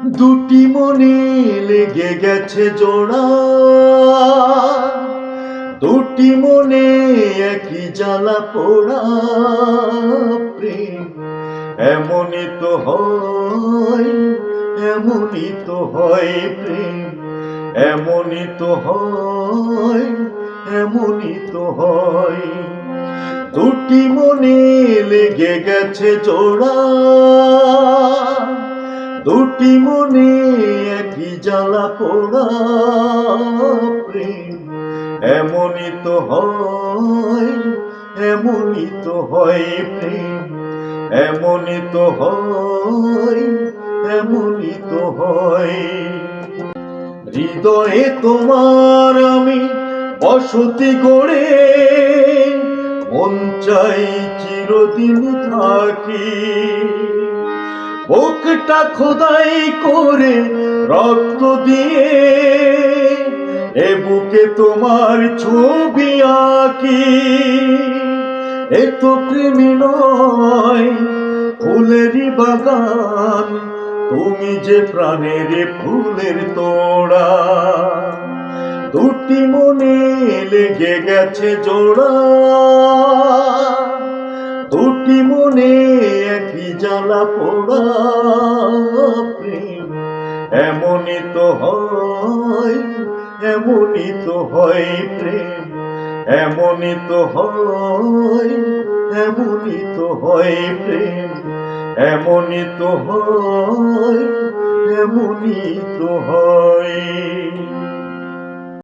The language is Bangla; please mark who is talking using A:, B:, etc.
A: দুটি মনে লেগে গেছে জোড়া, দুটি মনে একই জ্বালা পোড়া। প্রেম এমনই তো হয়, এমনই তো হয়। প্রেম এমনই তো হয়, এমনই তো হয়। দুটি মনে লেগে গেছে জোড়া, দুটি মনে একই জ্বালা পোড়া। প্রেম এমনই তো হয়, এমনই তো হয়। প্রেম এমনই তো হয়, এমনই তো হয়। হৃদয়ে তোমার আমি বসতি গড়ে, মন চাই চিরদিন থাকি। বুকটা খোদাই করে রক্ত দিয়ে, এ বুকে তোমার ছবি আঁকি। এ তো প্রেমী নয়, ফুলেরই বাগান, তুমি যে প্রাণের ফুলের তোড়া। দুটি মনে লেগে গেছে জোড়া, দুটি মনে একই জ্বালা পোড়া। প্রেম এমনই তো হয়, এমনই তো হয়। প্রেম এমনই তো হয়, এমনই তো হয়। প্রেম এমনই তো হয়, এমনই তো হয়।